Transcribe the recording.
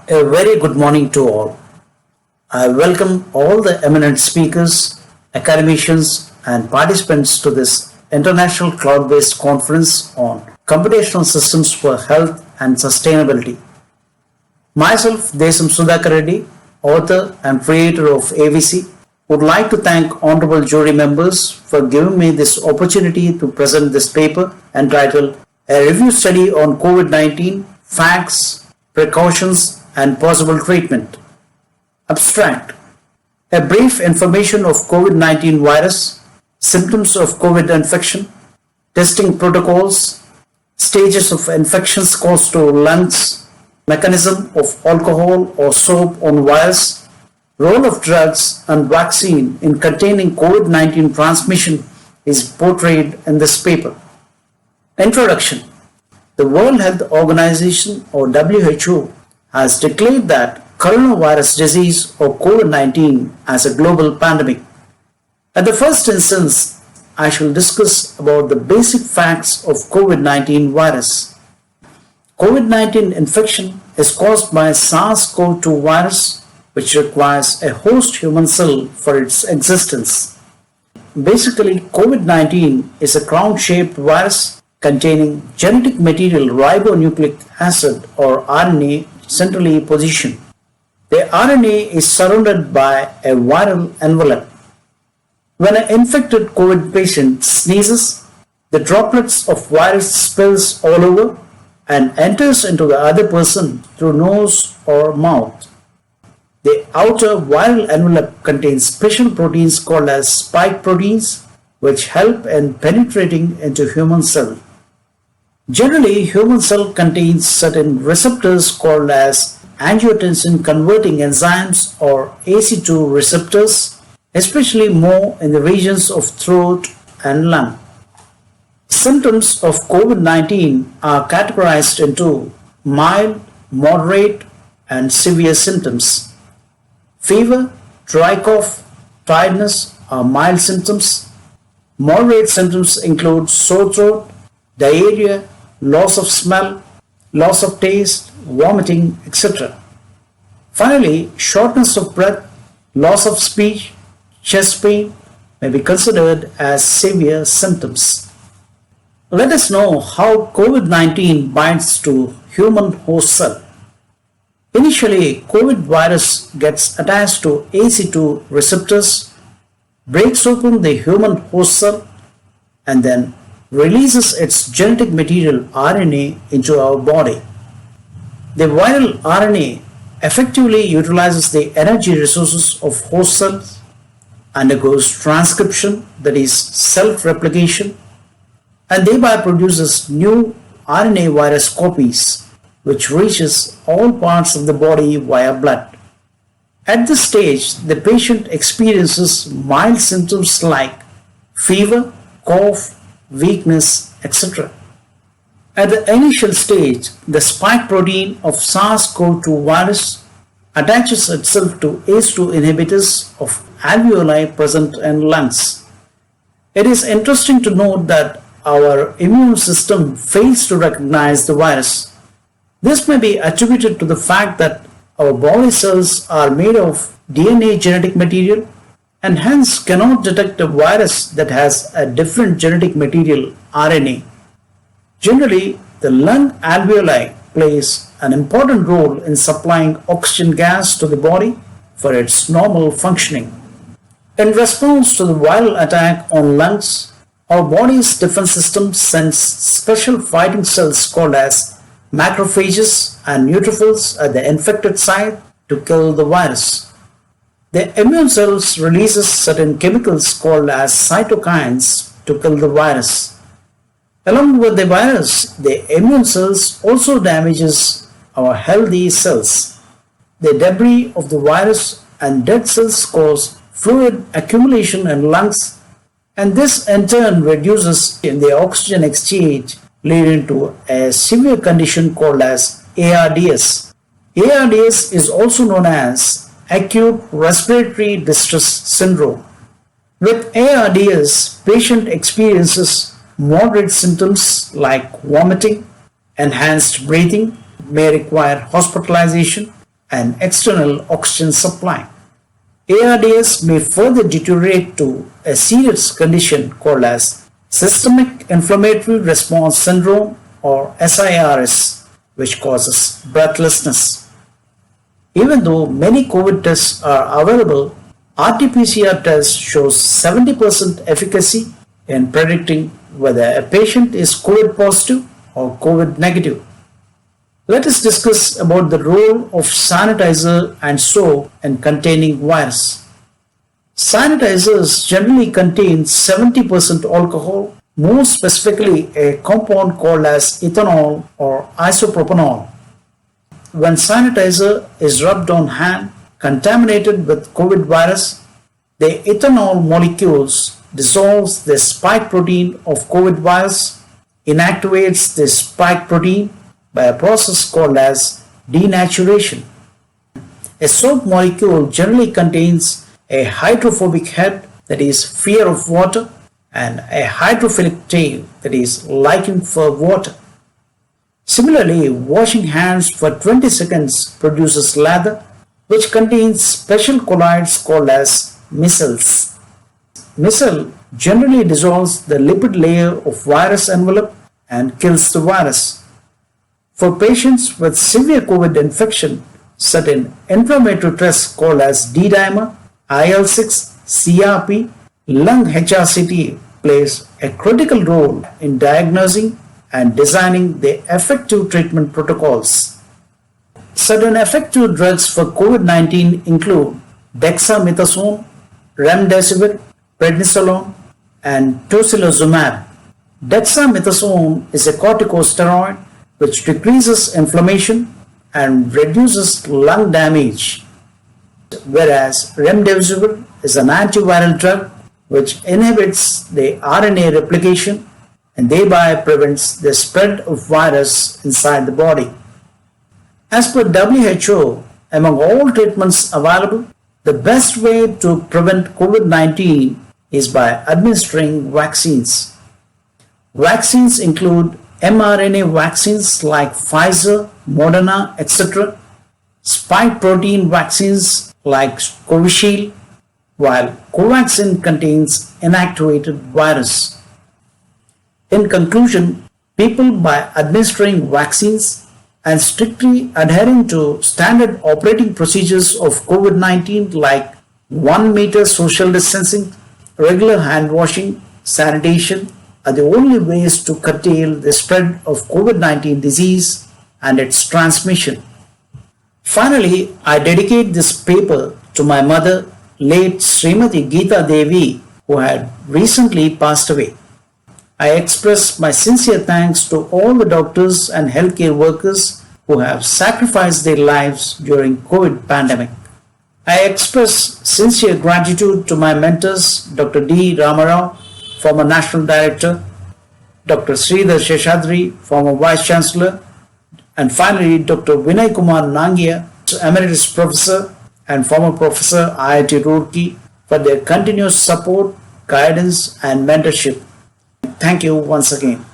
A very good morning to all. I welcome all the eminent speakers, academicians, and participants to this international cloud-based conference on computational systems for health and sustainability. Myself, Desam Sudhakar Reddy, author and creator of AVC, would like to thank honorable jury members for giving me this opportunity to present this paper entitled A Review Study on COVID-19, Facts, Precautions, and Possible Treatment. Abstract. A brief information of COVID-19 virus, symptoms of COVID infection, testing protocols, stages of infections caused to lungs, mechanism of alcohol or soap on virus, role of drugs and vaccine in containing COVID-19 transmission is portrayed in this paper. Introduction. The World Health Organization or WHO has declared that coronavirus disease or COVID-19 as a global pandemic. At the first instance, I shall discuss about the basic facts of COVID-19 virus. COVID-19 infection is caused by SARS-CoV-2 virus, which requires a host human cell for its existence. Basically, COVID-19 is a crown-shaped virus containing genetic material ribonucleic acid or RNA centrally positioned. The RNA is surrounded by a viral envelope. When an infected COVID patient sneezes, the droplets of virus spills all over and enters into the other person through nose or mouth. The outer viral envelope contains special proteins called as spike proteins, which help in penetrating into human cell. Generally, human cell contains certain receptors called as angiotensin converting enzymes or AC2 receptors, especially more in the regions of throat and lung. Symptoms of COVID-19 are categorized into mild, moderate, and severe symptoms. Fever, dry cough, tiredness are mild symptoms. Moderate symptoms include sore throat, diarrhea, loss of smell, loss of taste, vomiting, etc. Finally, shortness of breath, loss of speech, chest pain may be considered as severe symptoms. Let us know how COVID-19 binds to human host cell. Initially, COVID virus gets attached to AC2 receptors, breaks open the human host cell, and then releases its genetic material RNA into our body. The viral RNA effectively utilizes the energy resources of host cells, undergoes transcription, that is self-replication, and thereby produces new RNA virus copies, which reaches all parts of the body via blood. At this stage, the patient experiences mild symptoms like fever, cough, weakness, etc. At the initial stage, the spike protein of SARS-CoV-2 virus attaches itself to ACE2 inhibitors of alveoli present in lungs. It is interesting to note that our immune system fails to recognize the virus. This may be attributed to the fact that our body cells are made of DNA genetic material and hence cannot detect a virus that has a different genetic material RNA. Generally, the lung alveoli plays an important role in supplying oxygen gas to the body for its normal functioning. In response to the viral attack on lungs, our body's defense system sends special fighting cells called as macrophages and neutrophils at the infected site to kill the virus. The immune cells releases certain chemicals called as cytokines to kill the virus. Along with the virus, the immune cells also damages our healthy cells. The debris of the virus and dead cells cause fluid accumulation in lungs, and this in turn reduces in the oxygen exchange, leading to a severe condition called as ARDS. ARDS is also known as acute respiratory distress syndrome. With ARDS, patient experiences moderate symptoms like vomiting, enhanced breathing, may require hospitalization, and external oxygen supply. ARDS may further deteriorate to a serious condition called as Systemic Inflammatory Response Syndrome or SIRS, which causes breathlessness. Even though many COVID tests are available, RT-PCR test shows 70% efficacy in predicting whether a patient is COVID positive or COVID negative. Let us discuss about the role of sanitizer and soap in containing virus. Sanitizers generally contain 70% alcohol, more specifically a compound called as ethanol or isopropanol. When sanitizer is rubbed on hand contaminated with COVID virus, the ethanol molecules dissolves the spike protein of COVID virus, inactivates the spike protein by a process called as denaturation. A soap molecule generally contains a hydrophobic head, that is fear of water, and a hydrophilic tail, that is liking for water. Similarly, washing hands for 20 seconds produces lather, which contains special colloids called as micelles. Micelle generally dissolves the lipid layer of virus envelope and kills the virus. For patients with severe COVID infection, certain inflammatory tests called as D-dimer, IL-6, CRP, lung HRCT plays a critical role in diagnosing and designing the effective treatment protocols. Certain effective drugs for COVID-19 include dexamethasone, remdesivir, prednisolone, and tocilizumab. Dexamethasone is a corticosteroid which decreases inflammation and reduces lung damage, whereas remdesivir is an antiviral drug which inhibits the RNA replication and thereby prevents the spread of virus inside the body. As per WHO, among all treatments available, the best way to prevent COVID-19 is by administering vaccines. Vaccines include mRNA vaccines like Pfizer, Moderna, etc., spike protein vaccines like Covishield, while Covaxin contains inactivated virus. In conclusion, people by administering vaccines and strictly adhering to standard operating procedures of COVID-19 like 1 meter social distancing, regular hand washing, sanitation are the only ways to curtail the spread of COVID-19 disease and its transmission. Finally, I dedicate this paper to my mother, late Srimati Geeta Devi, who had recently passed away. I express my sincere thanks to all the doctors and healthcare workers who have sacrificed their lives during COVID pandemic. I express sincere gratitude to my mentors, Dr. D. Ramarao, former National Director, Dr. Sridhar Sheshadri, former Vice Chancellor, and finally Dr. Vinay Kumar Nangia, Emeritus Professor and former Professor IIT Roorkee, for their continuous support, guidance and mentorship. Thank you once again.